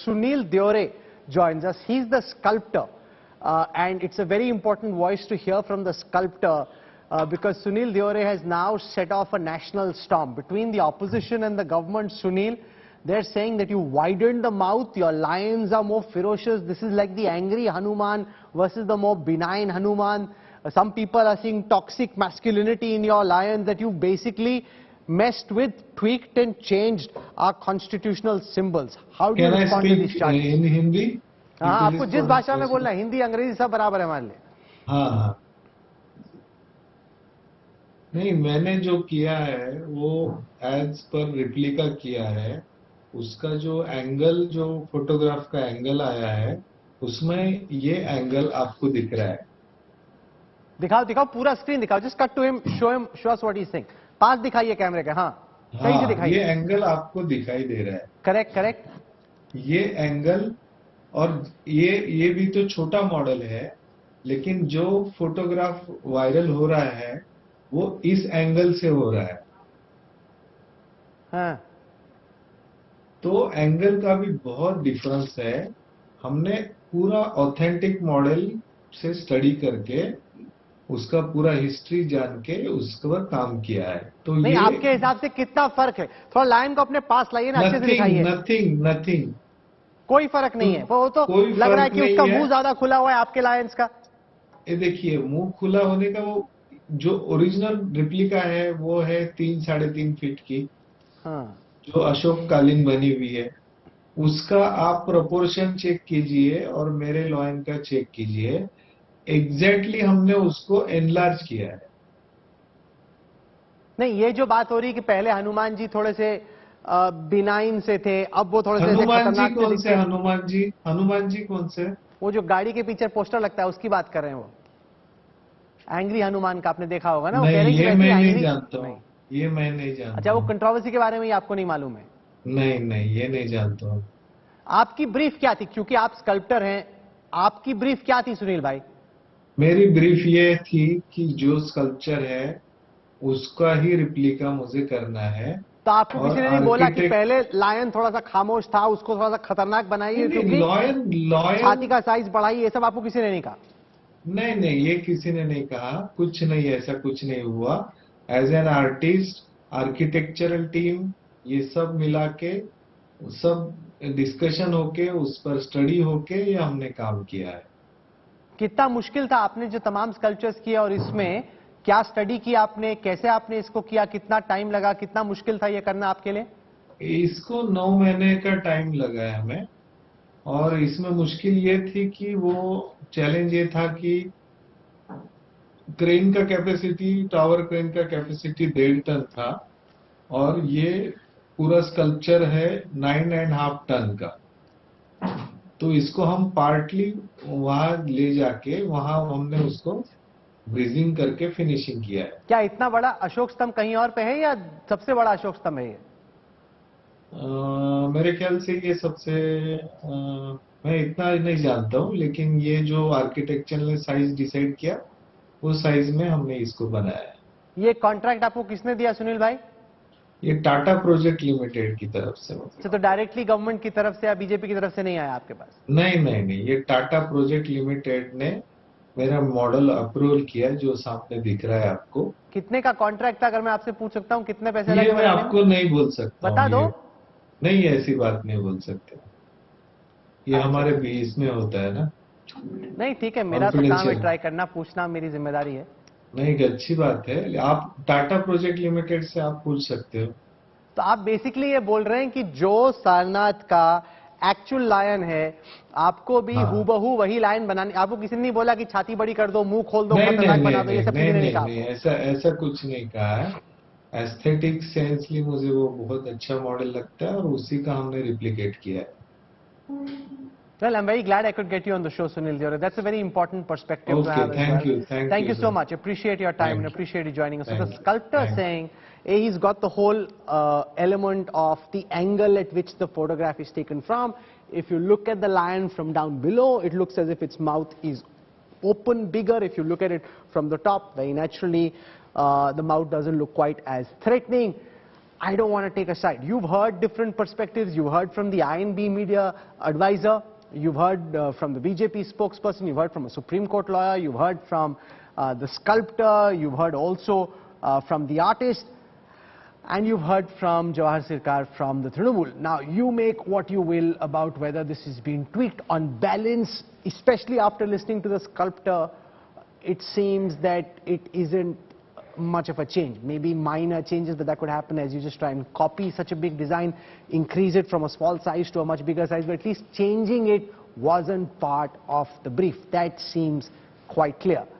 Sunil Deore joins us. He's the sculptor. And it's a very important voice to hear from the sculptor because Sunil Deore has now set off a national storm. Between the opposition and the government, Sunil, they're saying that you widened the mouth, your lions are more ferocious. This is like the angry Hanuman versus the more benign Hanuman. Some people are seeing toxic masculinity in your lions, that you basically messed with, tweaked and changed our constitutional symbols. How do you respond to these charges? In Hindi? हाँ, आपको जिस भाषा में बोलना है, हिंदी अंग्रेजी सब बराबर है हमारे लिए. हाँ हाँ, नहीं, मैंने जो किया है वो एज पर रिप्लिका किया है. उसका जो एंगल, जो फोटोग्राफ का एंगल आया है, उसमें ये एंगल आपको दिख रहा है. दिखाओ दिखाओ, पूरा स्क्रीन दिखाओ. Just cut to him, show us what he is saying. पास दिखाइए कैमरे के. हाँ, सही से दिखाइए. ये एंगल आपको दिखाई दे रहा है. Correct correct. ये एंगल, और ये भी तो छोटा मॉडल है, लेकिन जो फोटोग्राफ वायरल हो रहा है वो इस एंगल से हो रहा है. हाँ. तो एंगल का भी बहुत डिफरेंस है. हमने पूरा ऑथेंटिक मॉडल से स्टडी करके उसका पूरा हिस्ट्री जान के उसके ऊपर काम किया है. तो नहीं, ये आपके हिसाब से कितना फर्क है? थोड़ा लाइन को अपने पास लाइए ना, अच्छे से दिखाइए. नथिंग. कोई फर्क नहीं है. वो तो लग रहा है कि उसका मुंह ज्यादा खुला हुआ है आपके लायंस का. ये देखिए, मुंह खुला होने का, वो जो ओरिजिनल रिप्लिका है वो है 3-3.5 फीट की. हाँ. जो अशोक कालीन बनी हुई है, उसका आप प्रोपोर्शन चेक कीजिए और मेरे लॉयन का चेक कीजिए. एग्जैक्टली हमने उसको एनलार्ज किया है. नहीं, ये जो बात हो रही है कि पहले हनुमान जी थोड़े से बिनाइन से थे, अब वो थोड़े से हनुमान जी खतरनाक कौन से? हनुमान जी कौन से? वो जो गाड़ी के पीछे पोस्टर लगता है उसकी बात कर रहे हैं. वो एंग्री हनुमान का आपने देखा होगा ना. वो कह रहे हैं ये मैं नहीं जानता हूँ. ये मैं नहीं जानता. अच्छा, वो कंट्रोवर्सी के बारे में ही आपको नहीं मालूम है? नहीं, ये नहीं जानता हूँ. आपकी ब्रीफ क्या थी? क्योंकि आप स्कल्प्टर हैं, आपकी ब्रीफ क्या थी सुनील भाई? मेरी ब्रीफ ये थी कि जो स्कल्पचर है उसका ही रिप्लिका मुझे करना है. तो आपको किसी ने नहीं बोला कि पहले लायन थोड़ा सा खामोश था, उसको थोड़ा सा खतरनाक बनाइए, क्योंकि लॉयन छाती का साइज बढ़ाइए, ये सब आपको किसी ने नहीं कहा? नहीं, ये किसी ने नहीं कहा. कुछ नहीं, ऐसा कुछ नहीं हुआ. As an artist, architectural team, ये सब मिला के, सब डिस्कशन होके, उस पर स्टडी होके ये हमने काम किया है. कितना मुश्किल था? आपने जो तमाम स्कल्पचर्स किए और इसमें क्या स्टडी की आपने, कैसे आपने इसको किया, कितना टाइम लगा, कितना मुश्किल था ये करना आपके लिए? इसको 9 महीने का टाइम लगा है हमें. और इसमें मुश्किल ये थी कि वो चैलेंज ये था कि क्रेन का कैपेसिटी, टावर क्रेन का कैपेसिटी 1.5 टन था, और ये पूरा स्कल्पचर है 9.5 टन का. तो इसको हम पार्टली वहां ले जाके, वहां हमने उसको ब्रीजिंग करके फिनिशिंग किया है. क्या इतना बड़ा अशोक स्तंभ कहीं और पे है या सबसे बड़ा अशोक स्तंभ है ये? मेरे ख्याल से ये सबसे, मैं इतना नहीं जानता हूँ, लेकिन ये जो आर्किटेक्चर ने साइज डिसाइड किया, वो साइज में हमने इसको बनाया है. ये कॉन्ट्रैक्ट आपको किसने दिया सुनील भाई? ये टाटा प्रोजेक्ट लिमिटेड की तरफ से. तो डायरेक्टली गवर्नमेंट की तरफ से या बीजेपी की तरफ से नहीं आया आपके पास? नहीं, ये टाटा प्रोजेक्ट लिमिटेड ने मेरा मॉडल अप्रूवल किया, जो सामने दिख रहा है आपको. कितने का कॉन्ट्रैक्ट था, अगर मैं आपसे पूछ सकता हूँ कितने पैसे लगे? ये मैं आपको नहीं बोल सकता. बता दो. नहीं, ऐसी बात नहीं बोल सकते. ये हमारे बीच में होता है ना. नहीं, ठीक है, मेरा तो काम है ट्राई करना, पूछना मेरी जिम्मेदारी है. नहीं, अच्छी बात है. आप टाटा प्रोजेक्ट लिमिटेड से आप पूछ सकते हो. तो आप बेसिकली ये बोल रहे हैं कि जो सारनाथ का एक्चुअल लायन है, आपको भी हूबहू वही लायन बनानी. आपको किसी ने नहीं बोला कि छाती बड़ी कर दो, मुंह खोल दो, खतरनाक बना दो, ये सब किसी ने नहीं कहा? ऐसा कुछ नहीं कहा है. एस्थेटिक सेंसली मुझे वो बहुत अच्छा मॉडल लगता है, और उसी का हमने रिप्लिकेट किया है. Well, I'm very glad I could get you on the show, Sunil Deore. That's a very important perspective to have. Thank you so much. Appreciate your time and appreciate you joining us. So the sculptor saying he's got the whole element of the angle at which the photograph is taken from. If you look at the lion from down below, it looks as if its mouth is open, bigger. If you look at it from the top, very naturally, the mouth doesn't look quite as threatening. I don't want to take a side. You've heard different perspectives. You've heard from the INB media advisor. You've heard from the BJP spokesperson. You've heard from a Supreme Court lawyer. You've heard from the sculptor. You've heard also from the artist. And you've heard from Jawahar Sircar from the Trinamool. Now, you make what you will about whether this is being tweaked. On balance, especially after listening to the sculptor, it seems that it isn't much of a change. Maybe minor changes, but that could happen as you just try and copy such a big design, increase it from a small size to a much bigger size, but at least changing it wasn't part of the brief. That seems quite clear.